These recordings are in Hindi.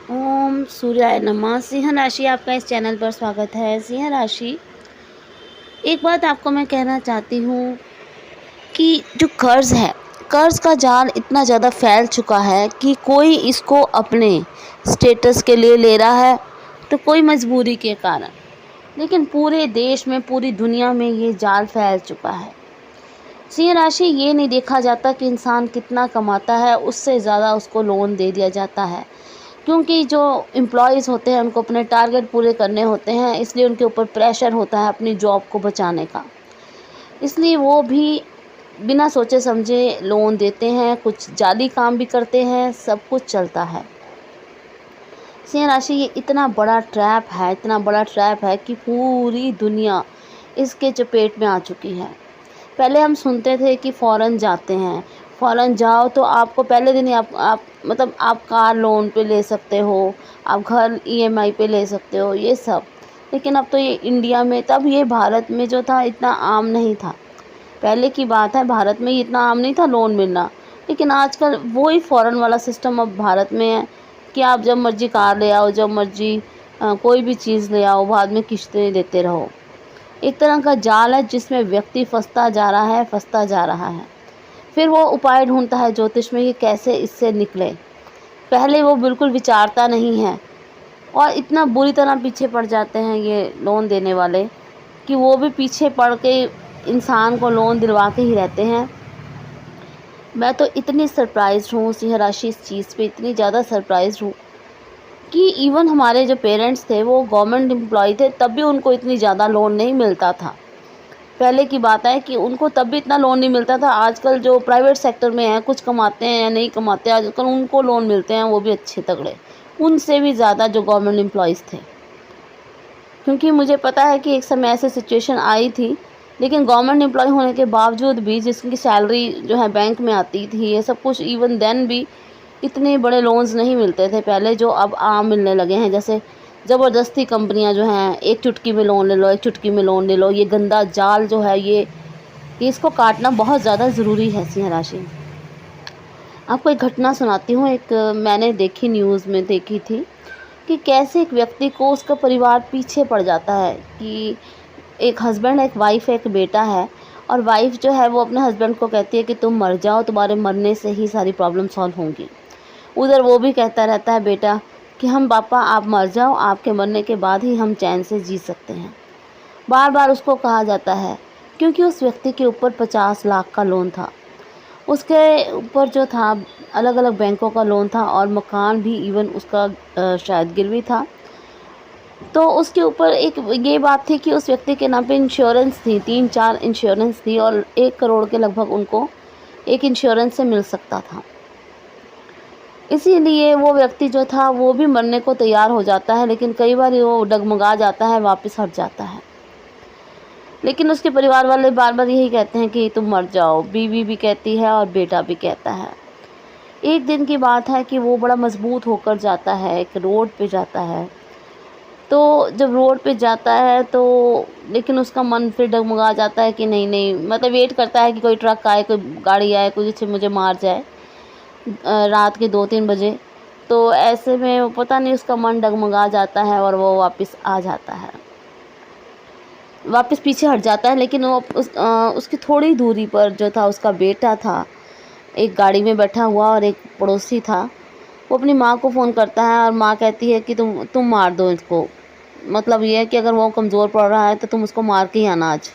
ओम सूर्याय नमः। सिंह राशि, आपका इस चैनल पर स्वागत है। सिंह राशि, एक बात आपको मैं कहना चाहती हूँ कि जो कर्ज़ है, कर्ज़ का जाल इतना ज़्यादा फैल चुका है कि कोई इसको अपने स्टेटस के लिए ले रहा है, तो कोई मजबूरी के कारण। लेकिन पूरे देश में, पूरी दुनिया में ये जाल फैल चुका है। सिंह राशि, ये नहीं देखा जाता कि इंसान कितना कमाता है, उससे ज़्यादा उसको लोन दे दिया जाता है। क्योंकि जो एम्प्लॉयज़ होते हैं उनको अपने टारगेट पूरे करने होते हैं, इसलिए उनके ऊपर प्रेशर होता है अपनी जॉब को बचाने का। इसलिए वो भी बिना सोचे समझे लोन देते हैं, कुछ जाली काम भी करते हैं, सब कुछ चलता है। सिंह राशि, ये इतना बड़ा ट्रैप है, इतना बड़ा ट्रैप है कि पूरी दुनिया इसके चपेट में आ चुकी है। पहले हम सुनते थे कि फ़ॉरेन जाते हैं, फ़ॉरेन जाओ तो आपको पहले दिन ही आप मतलब आप कार लोन पे ले सकते हो, आप घर ईएमआई पे ले सकते हो, ये सब। लेकिन अब तो ये इंडिया में, तब ये भारत में जो था इतना आम नहीं था। पहले की बात है, भारत में इतना आम नहीं था लोन मिलना। लेकिन आजकल वही फ़ॉरेन वाला सिस्टम अब भारत में है कि आप जब मर्ज़ी कार ले आओ, जब मर्ज़ी कोई भी चीज़ ले आओ, बाद में किश्तें देते रहो। एक तरह का जाल है जिसमें व्यक्ति फंसता जा रहा है, फंसता जा रहा है। फिर वो उपाय ढूंढता है ज्योतिष में कि कैसे इससे निकले। पहले वो बिल्कुल विचारता नहीं है और इतना बुरी तरह पीछे पड़ जाते हैं ये लोन देने वाले कि वो भी पीछे पड़ के इंसान को लोन दिलवा के ही रहते हैं। मैं तो इतनी सरप्राइज़ हूँ सिंह राशि, इस चीज़ पे इतनी ज़्यादा सरप्राइज़ हूँ कि इवन हमारे जो पेरेंट्स थे वो गवर्नमेंट एम्प्लॉय थे, तब भी उनको इतनी ज़्यादा लोन नहीं मिलता था। पहले की बात है कि उनको तब भी इतना लोन नहीं मिलता था। आजकल जो प्राइवेट सेक्टर में है, कुछ कमाते हैं या नहीं कमाते, आजकल उनको लोन मिलते हैं, वो भी अच्छे तगड़े, उनसे भी ज़्यादा जो गवर्नमेंट एम्प्लॉयज़ थे। क्योंकि मुझे पता है कि एक समय ऐसी सिचुएशन आई थी, लेकिन गवर्नमेंट एम्प्लॉय होने के बावजूद भी जिसकी सैलरी जो है बैंक में आती थी, ये सब कुछ, इवन देन भी इतने बड़े लोन्स नहीं मिलते थे पहले, जो अब आम मिलने लगे हैं। जैसे ज़बरदस्ती कंपनियां जो हैं, एक चुटकी में लोन ले लो, एक चुटकी में लोन ले लो। ये गंदा जाल जो है, ये इसको काटना बहुत ज़्यादा ज़रूरी है सिंह राशि। आपको एक घटना सुनाती हूँ। एक मैंने देखी, न्यूज़ में देखी थी कि कैसे एक व्यक्ति को उसका परिवार पीछे पड़ जाता है कि एक हस्बैंड, एक वाइफ़, एक बेटा है। और वाइफ़ जो है वो अपने हस्बैंड को कहती है कि तुम मर जाओ, तुम्हारे मरने से ही सारी प्रॉब्लम सॉल्व होंगी। उधर वो भी कहता रहता है बेटा कि हम पापा आप मर जाओ, आपके मरने के बाद ही हम चैन से जी सकते हैं। बार बार उसको कहा जाता है, क्योंकि उस व्यक्ति के ऊपर 50 लाख का लोन था। उसके ऊपर जो था अलग अलग बैंकों का लोन था, और मकान भी इवन उसका शायद गिरवी था। तो उसके ऊपर एक ये बात थी कि उस व्यक्ति के नाम पे इंश्योरेंस थी, 3-4 इंश्योरेंस थी, और 1 करोड़ के लगभग उनको एक इंश्योरेंस से मिल सकता था। इसीलिए वो व्यक्ति जो था वो भी मरने को तैयार हो जाता है, लेकिन कई बार वो डगमगा जाता है, वापस हट जाता है। लेकिन उसके परिवार वाले बार बार यही कहते हैं कि तुम मर जाओ, बीवी भी कहती है और बेटा भी कहता है। एक दिन की बात है कि वो बड़ा मजबूत होकर जाता है, एक रोड पे जाता है। तो जब रोड पे जाता है तो लेकिन उसका मन फिर डगमगा जाता है कि नहीं नहीं, मतलब वेट करता है कि कोई ट्रक आए, कोई गाड़ी आए, कोई जिससे मुझे मार जाए रात के 2-3 बजे। तो ऐसे में पता नहीं उसका मन डगमगा जाता है और वो वापस आ जाता है, वापस पीछे हट जाता है। लेकिन वो उसकी थोड़ी दूरी पर जो था उसका बेटा था, एक गाड़ी में बैठा हुआ, और एक पड़ोसी था। वो अपनी माँ को फ़ोन करता है और माँ कहती है कि तुम मार दो इसको। मतलब ये है कि अगर वो कमज़ोर पड़ रहा है तो तुम उसको मार के ही आना आज।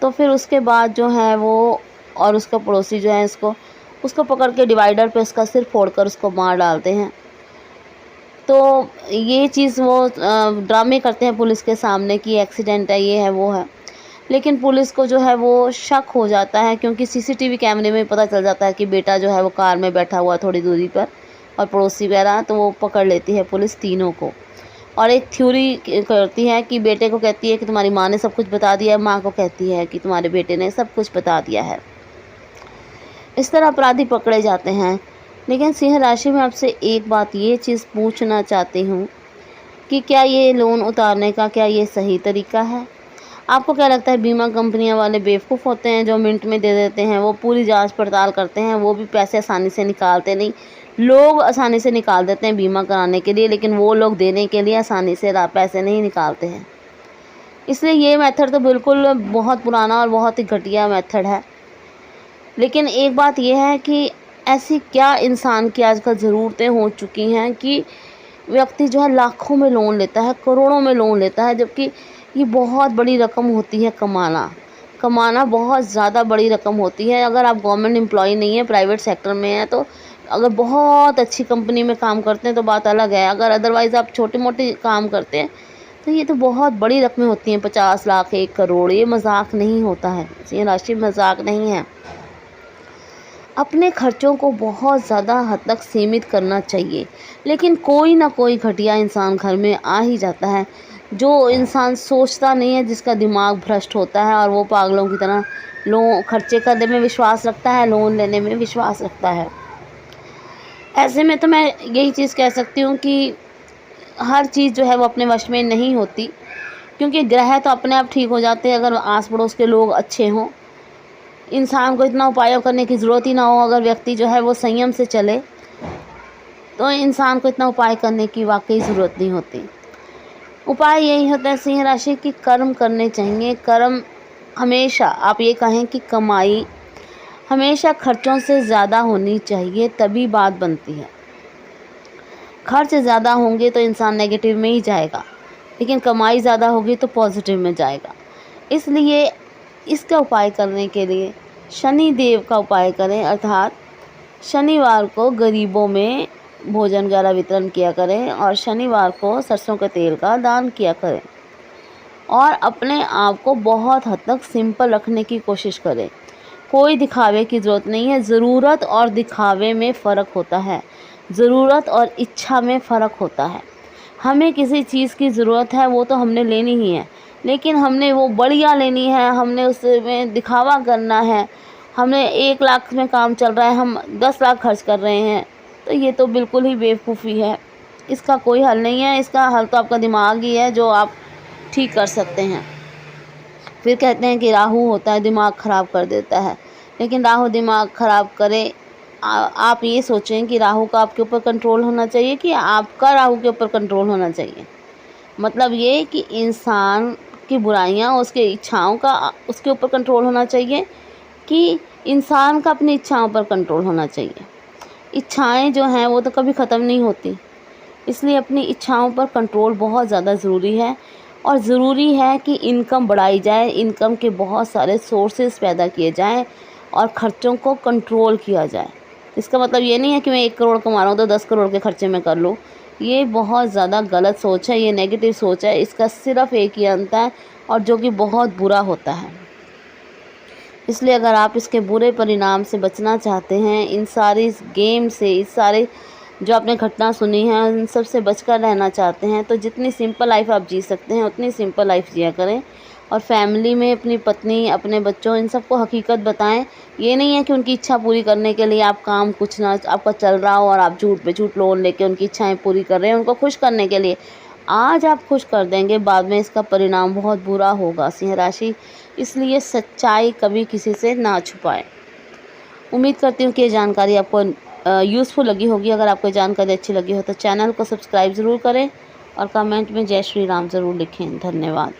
तो फिर उसके बाद जो है वो और उसका पड़ोसी जो है उसको पकड़ के डिवाइडर पे उसका सिर फोड़कर उसको मार डालते हैं। तो ये चीज़ वो ड्रामे करते हैं पुलिस के सामने कि एक्सीडेंट है, ये है, वो है। लेकिन पुलिस को जो है वो शक हो जाता है, क्योंकि सीसीटीवी कैमरे में पता चल जाता है कि बेटा जो है वो कार में बैठा हुआ थोड़ी दूरी पर, और पड़ोसी बह रहा है। तो वो पकड़ लेती है पुलिस तीनों को, और एक थ्योरी करती है कि बेटे को कहती है कि तुम्हारी माँ ने सब कुछ बता दिया है, माँ को कहती है कि तुम्हारे बेटे ने सब कुछ बता दिया है। इस तरह अपराधी पकड़े जाते हैं। लेकिन सिंह राशि में आपसे एक बात ये चीज़ पूछना चाहती हूँ कि क्या ये लोन उतारने का क्या ये सही तरीका है? आपको क्या लगता है बीमा कंपनियां वाले बेवकूफ़ होते हैं जो मिनट में दे देते हैं? वो पूरी जांच पड़ताल करते हैं, वो भी पैसे आसानी से निकालते नहीं। लोग आसानी से निकाल देते हैं बीमा कराने के लिए, लेकिन वो लोग देने के लिए आसानी से पैसे नहीं निकालते हैं। इसलिए ये मेथड तो बिल्कुल बहुत पुराना और बहुत ही घटिया मेथड है। लेकिन एक बात यह है कि ऐसी क्या इंसान की आजकल ज़रूरतें हो चुकी हैं कि व्यक्ति जो है लाखों में लोन लेता है, करोड़ों में लोन लेता है, जबकि ये बहुत बड़ी रकम होती है। कमाना बहुत ज़्यादा बड़ी रकम होती है। अगर आप गवर्नमेंट एम्प्लॉय नहीं है, प्राइवेट सेक्टर में है, तो अगर बहुत अच्छी कंपनी में काम करते हैं तो बात अलग है। अगर अदरवाइज़ आप छोटे मोटे काम करते हैं तो ये तो बहुत बड़ी रकमें होती हैं, 50 लाख, 1 करोड़। ये मजाक नहीं होता है, ये राशि मजाक नहीं है। अपने खर्चों को बहुत ज़्यादा हद तक सीमित करना चाहिए, लेकिन कोई ना कोई घटिया इंसान घर में आ ही जाता है। जो इंसान सोचता नहीं है, जिसका दिमाग भ्रष्ट होता है और वो पागलों की तरह लोन खर्चे करने में विश्वास रखता है, लोन लेने में विश्वास रखता है। ऐसे में तो मैं यही चीज़ कह सकती हूँ कि हर चीज़ जो है वो अपने वश में नहीं होती, क्योंकि ग्रह तो अपने आप ठीक हो जाते हैं अगर आस पड़ोस के लोग अच्छे हों। इंसान को इतना उपायों करने की ज़रूरत ही ना हो। अगर व्यक्ति जो है वो संयम से चले तो इंसान को इतना उपाय करने की वाकई ज़रूरत नहीं होती। उपाय यही होता है सिंह राशि की, कर्म करने चाहिए। कर्म हमेशा, आप ये कहें कि कमाई हमेशा खर्चों से ज़्यादा होनी चाहिए, तभी बात बनती है। खर्च ज़्यादा होंगे तो इंसान नेगेटिव में ही जाएगा, लेकिन कमाई ज़्यादा होगी तो पॉजिटिव में जाएगा। इसलिए इसका उपाय करने के लिए शनि देव का उपाय करें, अर्थात शनिवार को गरीबों में भोजन वगैरह वितरण किया करें और शनिवार को सरसों के तेल का दान किया करें और अपने आप को बहुत हद तक सिंपल रखने की कोशिश करें। कोई दिखावे की ज़रूरत नहीं है। ज़रूरत और दिखावे में फ़र्क होता है, ज़रूरत और इच्छा में फ़र्क होता है। हमें किसी चीज़ की ज़रूरत है, वो तो हमने लेनी ही है, लेकिन हमने वो बढ़िया लेनी है, हमने उसमें दिखावा करना है। हमने 1 लाख में काम चल रहा है, हम 10 लाख खर्च कर रहे हैं, तो ये तो बिल्कुल ही बेवकूफ़ी है। इसका कोई हल नहीं है। इसका हल तो आपका दिमाग ही है, जो आप ठीक कर सकते हैं। फिर कहते हैं कि राहु होता है, दिमाग ख़राब कर देता है, लेकिन राहु दिमाग ख़राब करे, आप ये सोचें कि राहु का आपके ऊपर कंट्रोल होना चाहिए कि आपका राहु के ऊपर कंट्रोल होना चाहिए। मतलब ये कि इंसान की बुराइयां, उसके इच्छाओं का उसके ऊपर कंट्रोल होना चाहिए कि इंसान का अपनी इच्छाओं पर कंट्रोल होना चाहिए। इच्छाएं जो हैं वो तो कभी ख़त्म नहीं होती, इसलिए अपनी इच्छाओं पर कंट्रोल बहुत ज़्यादा ज़रूरी है। और ज़रूरी है कि इनकम बढ़ाई जाए, इनकम के बहुत सारे सोर्सेज पैदा किए जाएं और ख़र्चों को कंट्रोल किया जाए। इसका मतलब ये नहीं है कि मैं 1 करोड़ कमा रहा हूँ तो 10 करोड़ के खर्चे में कर लूँ। ये बहुत ज़्यादा गलत सोच है, ये नेगेटिव सोच है। इसका सिर्फ एक ही अंत है, और जो कि बहुत बुरा होता है। इसलिए अगर आप इसके बुरे परिणाम से बचना चाहते हैं, इन सारी गेम से, इस सारे जो आपने घटना सुनी है उन सब से बचकर रहना चाहते हैं, तो जितनी सिंपल लाइफ आप जी सकते हैं उतनी सिंपल लाइफ जिया करें। और फैमिली में अपनी पत्नी, अपने बच्चों, इन सबको हकीकत बताएं। ये नहीं है कि उनकी इच्छा पूरी करने के लिए आप काम कुछ ना आपका चल रहा हो और आप झूठ पे झूठ लोन लेके उनकी इच्छाएं पूरी कर रहे हैं, उनको खुश करने के लिए। आज आप खुश कर देंगे, बाद में इसका परिणाम बहुत बुरा होगा सिंह राशि। इसलिए सच्चाई कभी किसी से ना छुपाएं। उम्मीद करती हूँ कि ये जानकारी आपको यूज़फुल लगी होगी। अगर आपको जानकारी अच्छी लगी हो तो चैनल को सब्सक्राइब ज़रूर करें और कमेंट में जय श्री राम ज़रूर लिखें। धन्यवाद।